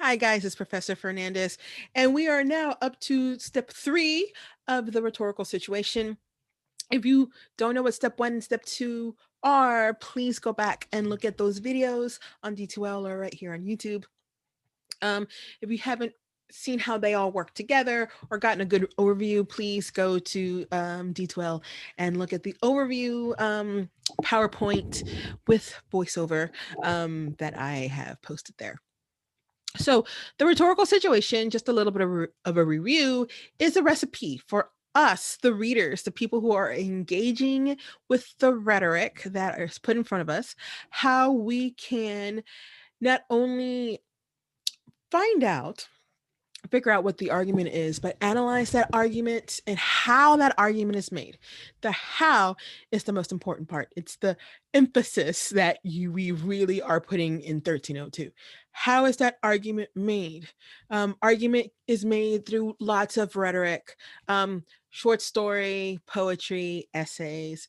Hi guys, it's Professor Fernandez, and we are now up to step 3 of the rhetorical situation. If you don't know what step 1 and step 2 are, please go back and look at those videos on D2L or right here on YouTube. If you haven't seen how they all work together or gotten a good overview, please go to D2L and look at the overview PowerPoint with voiceover that I have posted there. So the rhetorical situation, just a little bit of a review, is a recipe for us, the readers, the people who are engaging with the rhetoric that is put in front of us, how we can not only find out, figure out what the argument is, but analyze that argument and how that argument is made. The how is the most important part. It's the emphasis that we really are putting in 1302. How is that argument made? Argument is made through lots of rhetoric, short story, poetry, essays,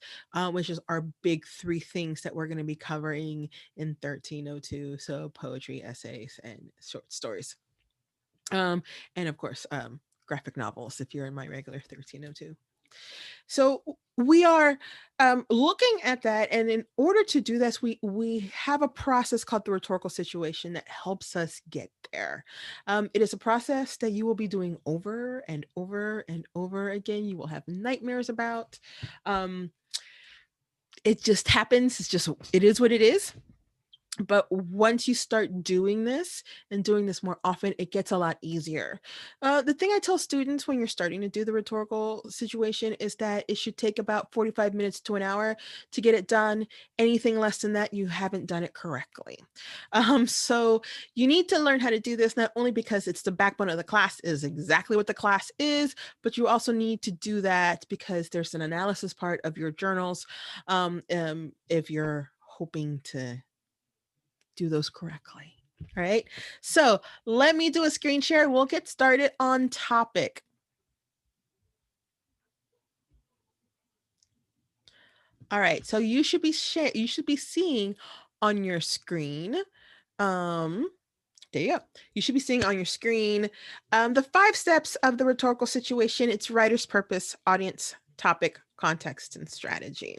which is our big 3 things that we're going to be covering in 1302. So poetry, essays, and short stories. And of course, graphic novels if you're in my regular 1302. So we are looking at that, and in order to do this, we have a process called the rhetorical situation that helps us get there. It is a process that you will be doing over and over and over again. You will have nightmares about. It just happens. It is what it is. But once you start doing this and doing this more often, it gets a lot easier. The thing I tell students when you're starting to do the rhetorical situation is that it should take about 45 minutes to an hour to get it done. Anything less than that, you haven't done it correctly. So you need to learn how to do this, not only because it's the backbone of the class, is exactly what the class is, but you also need to do that because there's an analysis part of your journals if you're hoping to do those correctly. All right. So let me do a screen share. We'll get started on topic. All right. So you should be seeing on your screen. There you go. You should be seeing on your screen the 5 steps of the rhetorical situation. It's writer's purpose, audience, topic, context, and strategy.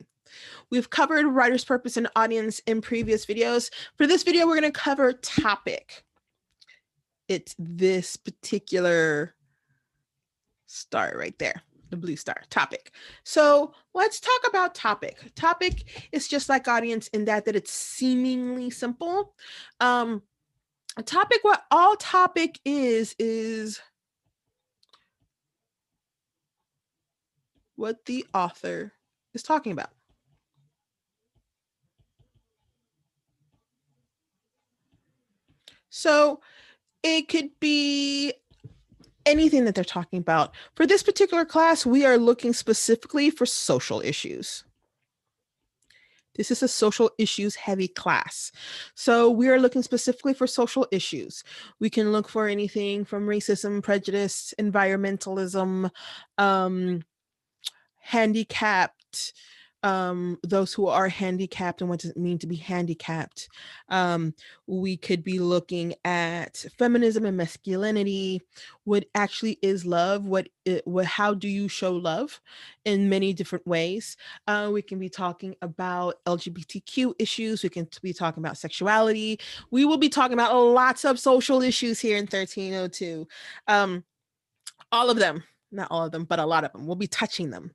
We've covered writer's purpose and audience in previous videos. For this video, we're going to cover topic. It's this particular star right there, the blue star, topic. So let's talk about topic. Topic is just like audience in that it's seemingly simple. Topic, what all topic is what the author is talking about. So it could be anything that they're talking about. For this particular class, we are looking specifically for social issues. This is a social issues heavy class. So we are looking specifically for social issues. We can look for anything from racism, prejudice, environmentalism, handicapped, those who are handicapped and what does it mean to be handicapped. We could be looking at feminism and masculinity, what actually is love, how do you show love in many different ways. We can be talking about LGBTQ issues. We can be talking about sexuality. We will be talking about lots of social issues here in 1302. All of them, not all of them, but a lot of them. We'll be touching them.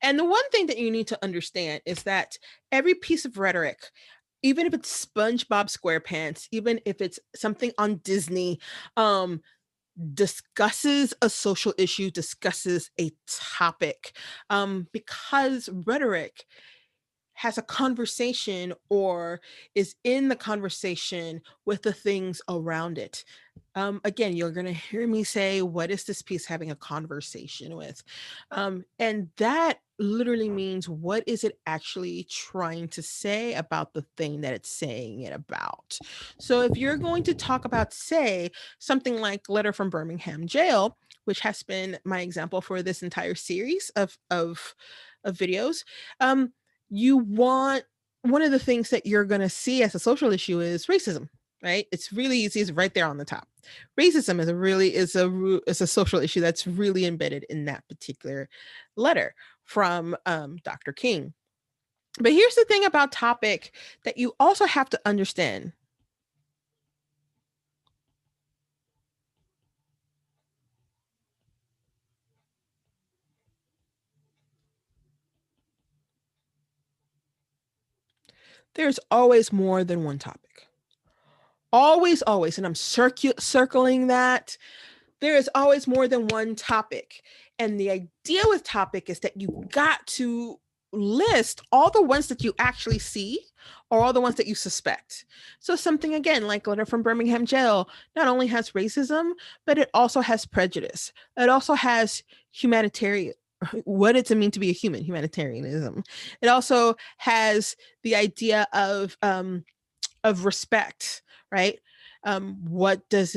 And the one thing that you need to understand is that every piece of rhetoric, even if it's SpongeBob SquarePants, even if it's something on Disney, discusses a social issue, discusses a topic, because rhetoric has a conversation or is in the conversation with the things around it. Again, you're going to hear me say, what is this piece having a conversation with? And that literally means, what is it actually trying to say about the thing that it's saying it about? So if you're going to talk about, say, something like Letter from Birmingham Jail, which has been my example for this entire series of videos, you want one of the things that you're going to see as a social issue is racism, right? It's really easy. It's right there on the top. Racism is a social issue that's really embedded in that particular letter from Dr. King. But here's the thing about topic that you also have to understand. There's always more than one topic. Always, always. And I'm circling that. There is always more than one topic. And the idea with topic is that you got to list all the ones that you actually see or all the ones that you suspect. So something again like letter from Birmingham jail not only has racism, but it also has prejudice. It also has humanitarian what does it mean to be a human, humanitarianism. It also has the idea of respect, right? What does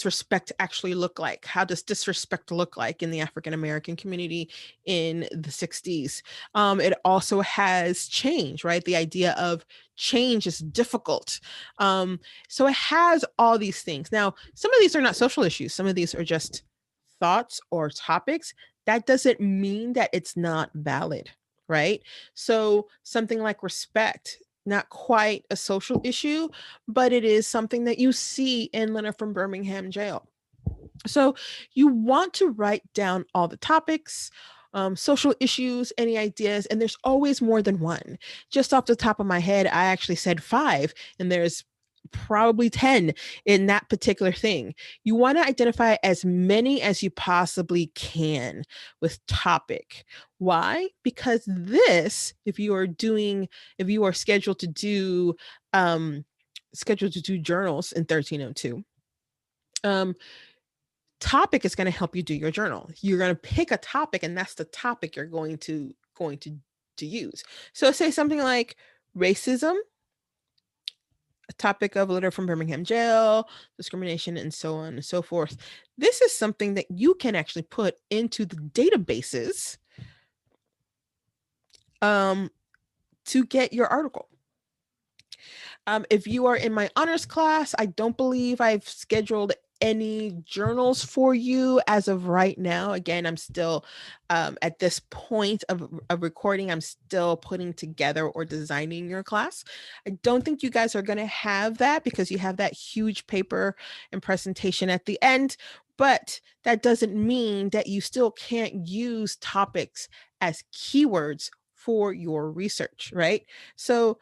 respect actually look like? How does disrespect look like in the African American community in the 60s? It also has change, right? The idea of change is difficult. So it has all these things. Now, some of these are not social issues, some of these are just thoughts or topics. That doesn't mean that it's not valid, right? So something like respect, not quite a social issue, but it is something that you see in Leonard from Birmingham jail. So you want to write down all the topics, social issues, any ideas, and there's always more than one. Just off the top of my head, I actually said 5, and there's probably 10 in that particular thing. You want to identify as many as you possibly can with topic. Why? Because this, if you are scheduled to do journals in 1302, um, topic is going to help you do your journal. You're going to pick a topic, and that's the topic you're going to use. So say something like racism, a topic of a letter from Birmingham jail, discrimination, and so on and so forth. This is something that you can actually put into the databases to get your article. If you are in my honors class, I don't believe I've scheduled any journals for you as of right now. Again, I'm still at this point of recording, I'm still putting together or designing your class. I don't think you guys are going to have that because you have that huge paper and presentation at the end. But that doesn't mean that you still can't use topics as keywords for your research, right? So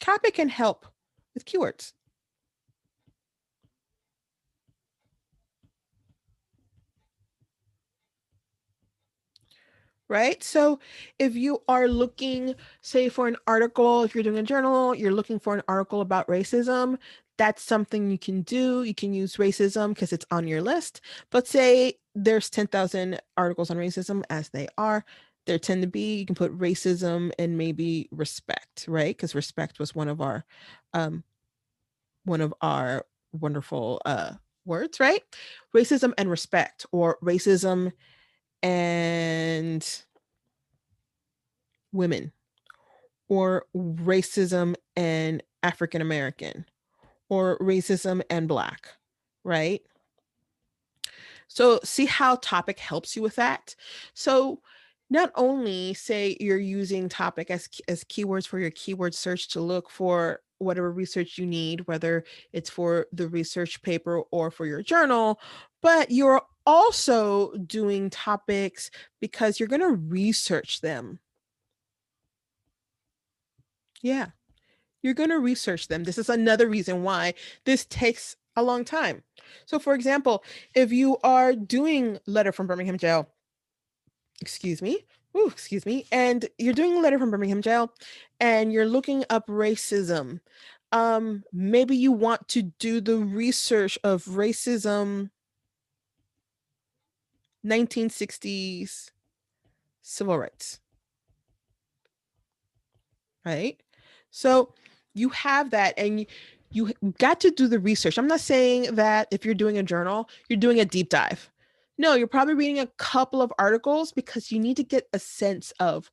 topic can help with keywords. Right? So if you are looking, say, for an article, if you're doing a journal, you're looking for an article about racism, that's something you can do. You can use racism because it's on your list. But say there's 10,000 articles on racism, as they are. There tend to be, you can put racism and maybe respect, right? Because respect was um, one of our wonderful words, right? Racism and respect, or racism and women, or racism and African American, or racism and Black, right? So see how topic helps you with that. So not only say you're using topic as keywords for your keyword search to look for whatever research you need, whether it's for the research paper or for your journal, but you're also doing topics because you're going to research them. Yeah, you're going to research them. This is another reason why this takes a long time. So, for example, if you are doing letter from Birmingham jail, excuse me, excuse me, and you're doing a letter from Birmingham jail and you're looking up racism, maybe you want to do the research of racism 1960s civil rights, right? So you have that, and you got to do the research. I'm not saying that if you're doing a journal, you're doing a deep dive. No, you're probably reading a couple of articles because you need to get a sense of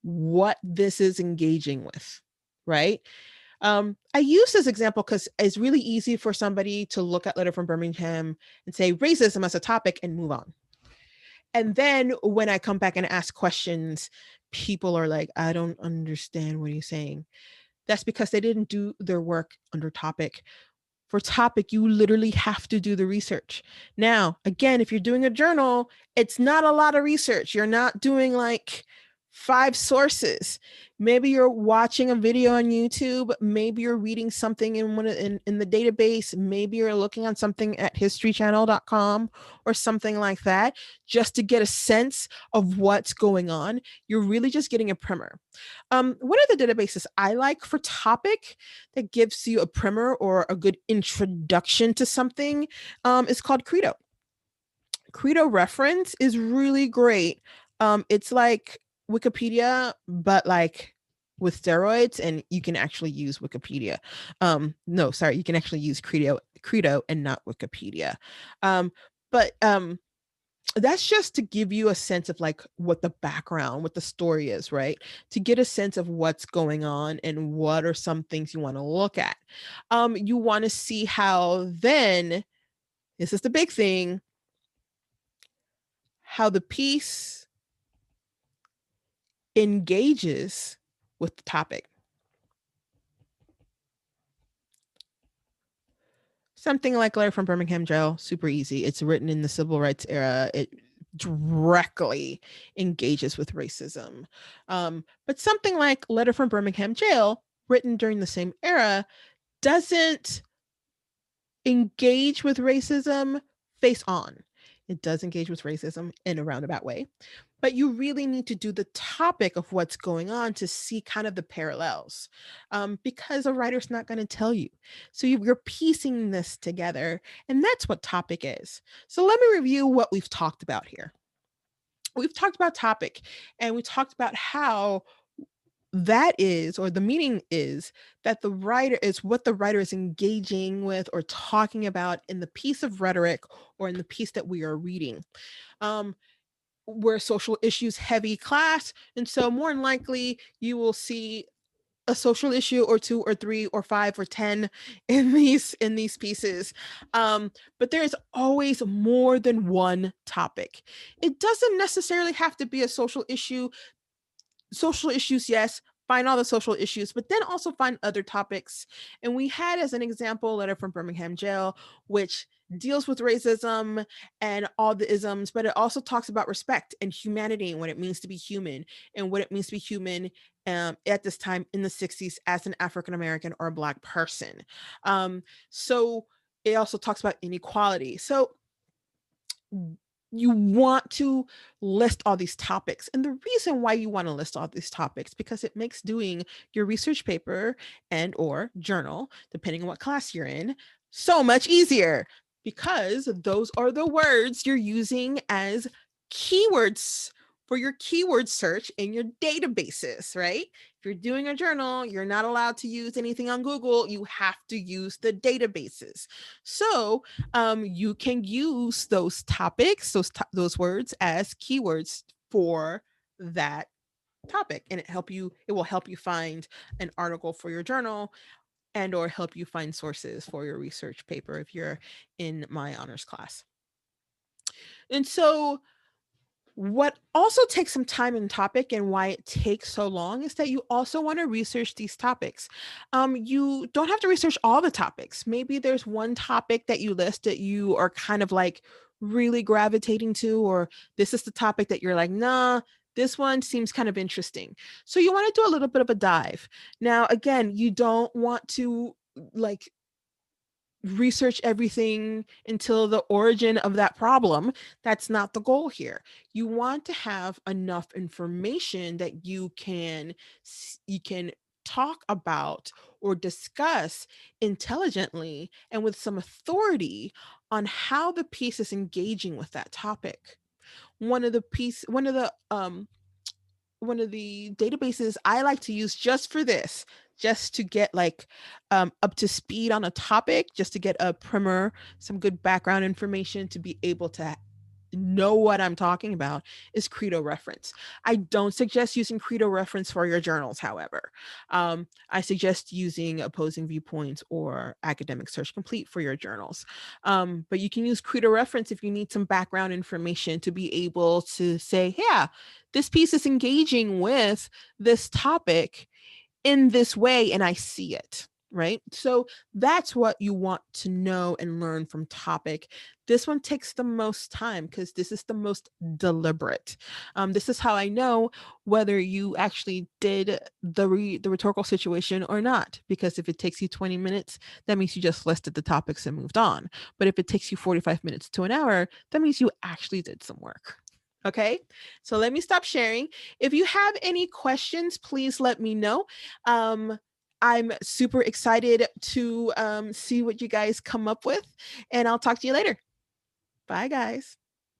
what this is engaging with, right? I use this example because it's really easy for somebody to look at Letter from Birmingham and say racism as a topic and move on. And then when I come back and ask questions, people are like, I don't understand what he's saying. That's because they didn't do their work under topic. For topic, you literally have to do the research. Now, again, if you're doing a journal, it's not a lot of research. You're not doing like 5 sources. Maybe you're watching a video on YouTube. Maybe you're reading something in the database. Maybe you're looking on something at historychannel.com or something like that, just to get a sense of what's going on. You're really just getting a primer. One of the databases I like for topic that gives you a primer or a good introduction to something is called Credo. Credo reference is really great. It's like Wikipedia, but like with steroids, and you can actually use Wikipedia. No, sorry, you can actually use Credo and not Wikipedia. But that's just to give you a sense of like what the background, what the story is, right? To get a sense of what's going on and what are some things you want to look at. You want to see how then, this is the big thing, how the piece engages with the topic. Something like Letter from Birmingham Jail, super easy. It's written in the civil rights era. It directly engages with racism. But something like Letter from Birmingham Jail, written during the same era, doesn't engage with racism face on. It does engage with racism in a roundabout way, but you really need to do the topic of what's going on to see kind of the parallels, because a writer's not going to tell you. So you're piecing this together, and that's what topic is. So let me review what we've talked about here. We've talked about topic, and we talked about how that is, or the meaning is, that the writer is what the writer is engaging with or talking about in the piece of rhetoric or in the piece that we are reading. Um, we're social issues heavy class, and so more than likely you will see a social issue or two or three or five or 10 in these pieces. But there's always more than one topic. It doesn't necessarily have to be a social issue. Social issues, yes, find all the social issues, but then also find other topics. And we had as an example Letter from Birmingham Jail, which deals with racism and all the isms, but it also talks about respect and humanity and what it means to be human, and what it means to be human at this time in the 60s as an African American or a Black person. So it also talks about inequality. So you want to list all these topics, and the reason why you want to list all these topics, because it makes doing your research paper and or journal, depending on what class you're in, so much easier, because those are the words you're using as keywords for your keyword search in your databases, right? If you're doing a journal, you're not allowed to use anything on Google. You have to use the databases. So you can use those topics, those words as keywords for that topic, and it will help you find an article for your journal and or help you find sources for your research paper if you're in my honors class. And so what also takes some time in topic, and why it takes so long, is that you also want to research these topics. You don't have to research all the topics. Maybe there's one topic that you list that you are kind of like really gravitating to, or this is the topic that you're like, nah, this one seems kind of interesting. So you want to do a little bit of a dive. Now, again, you don't want to like research everything until the origin of that problem. That's not the goal here. You want to have enough information that you can talk about or discuss intelligently and with some authority on how the piece is engaging with that topic. One of the databases I like to use just for this, just to get like up to speed on a topic, just to get a primer, some good background information to be able to know what I'm talking about, is credo reference. I don't suggest using credo reference for your journals, however. I suggest using opposing viewpoints or academic search complete for your journals. But you can use credo reference if you need some background information to be able to say, yeah, this piece is engaging with this topic in this way and I see it, right? So that's what you want to know and learn from topic. This one takes the most time because this is the most deliberate. This is how I know whether you actually did the rhetorical situation or not. Because if it takes you 20 minutes, that means you just listed the topics and moved on. But if it takes you 45 minutes to an hour, that means you actually did some work. Okay, so let me stop sharing. If you have any questions, please let me know. Um, I'm super excited to see what you guys come up with, and I'll talk to you later. Bye, guys.